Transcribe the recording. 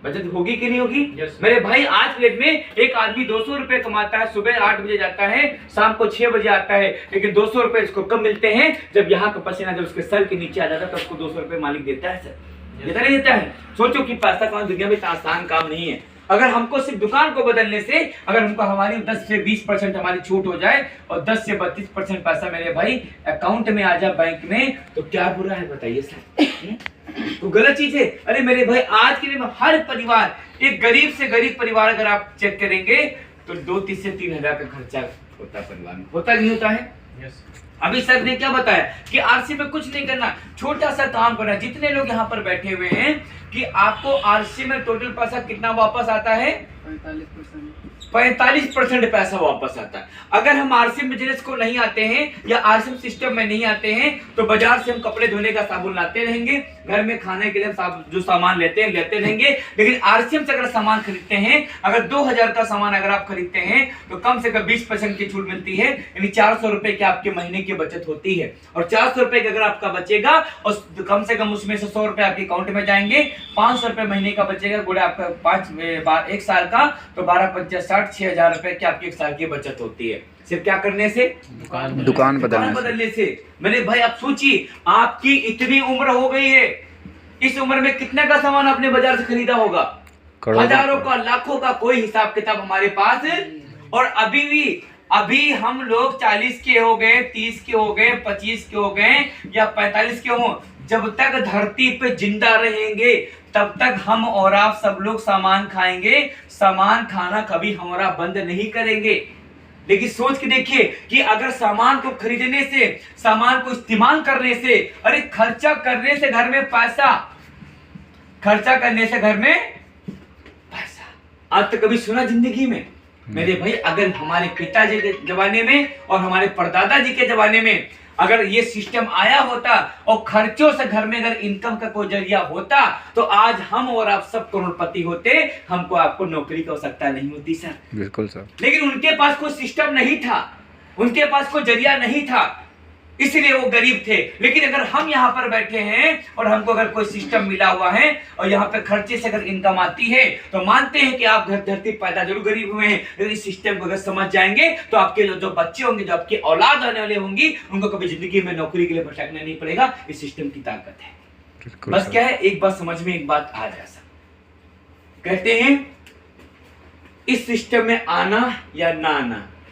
बचत होगी कि नहीं होगी? Yes, मेरे भाई आज के डेट में एक आदमी 200 रुपए कमाता है, सुबह 8 बजे जाता है, शाम को 6 बजे आता है, लेकिन 200 रुपए इसको कब मिलते हैं? जब यहाँ का पसीना जब उसके सर के नीचे आ जाता है तो उसको 200 रुपए मालिक देता है सर, देता नहीं देता है? सोचो कि पैसा कमाना दुनिया में इतना आसान काम नहीं है। अगर हमको सिर्फ दुकान को बदलने से अगर हमको हमारी 10 से 20% हमारी छूट हो जाए और 10 से 32% पैसा मेरे भाई अकाउंट में आ जाए बैंक में, तो क्या बुरा है बताइए सर? तो गलत चीज है। अरे मेरे भाई आज के लिए हर परिवार, एक गरीब से गरीब परिवार अगर आप चेक करेंगे तो 2 से 3 हजार का खर्चा होता है परिवार में, होता नहीं होता है? यस। अभी सर ने क्या बताया कि आरसी में कुछ नहीं करना, छोटा सा काम करना। जितने लोग यहाँ पर बैठे हुए हैं कि आपको आरसी में टोटल पैसा कितना वापस आता है? 45% पैसा वापस आता है। अगर हम आरसी बिजनेस को नहीं आते हैं या आरसी सिस्टम में नहीं आते हैं तो बाजार से हम कपड़े धोने का साबुन लाते रहेंगे, घर में खाने के लिए जो सामान लेते रहेंगे। लेकिन आरसीएम से अगर सामान खरीदते हैं, अगर 2000 का सामान अगर आप खरीदते हैं तो कम से कम 20% की छूट मिलती है, यानी 400 रुपए की आपके महीने की बचत होती है। और 400 रुपए का अगर आपका बचेगा और कम से कम उसमें से 100 रुपए आपके अकाउंट में जाएंगे, 500 रुपए महीने का बचेगा, गुणे आपका 1 साल का, तो 12×5 = 6000 रुपए की आपकी 1 साल की बचत होती है। सिर्फ क्या करने से? दुकान बदलने से। मेरे भाई आप सोचिए, आपकी इतनी उम्र हो गई है, इस उम्र में कितने का सामान आपने बाजार से खरीदा होगा? हजारों का, लाखों का, कोई हिसाब किताब हमारे पास। और अभी हम लोग 40 के हो गए, 30 के हो गए, 25 के हो गए या 45 के हो, जब तक धरती पे जिंदा रहेंगे तब तक हम और आप सब लोग सामान खाएंगे। सामान खाना कभी हम और आप बंद नहीं करेंगे। लेकिन सोच के देखिए कि अगर सामान को खरीदने से, सामान को इस्तेमाल करने से, अरे खर्चा करने से घर में पैसा, खर्चा करने से घर में पैसा, आज तक कभी सुना जिंदगी में? मेरे भाई अगर हमारे पिताजी के जमाने में और हमारे परदादा जी के जमाने में अगर ये सिस्टम आया होता और खर्चों से घर में अगर इनकम का कोई जरिया होता तो आज हम और आप सब करोड़पति होते, हमको आपको नौकरी की आवश्यकता नहीं होती सर। बिल्कुल सर। लेकिन उनके पास कोई सिस्टम नहीं था, उनके पास कोई जरिया नहीं था, इसलिए वो गरीब थे। लेकिन अगर हम यहाँ पर बैठे हैं और हमको अगर कोई सिस्टम मिला हुआ है और यहाँ पे खर्चे से अगर इनकम आती है तो मानते हैं कि आप घर धरती पैदा जरूर गरीब हुए हैं, लेकिन इस सिस्टम को अगर समझ जाएंगे तो आपके जो बच्चे होंगे, जो आपकी औलाद आने वाले होंगी, उनको कभी जिंदगी में नौकरी के लिए भटकना नहीं पड़ेगा। इस सिस्टम की ताकत है। बस क्या है, एक बात समझ में, एक बात आ जाए सर, कहते हैं इस सिस्टम में आना या ना आना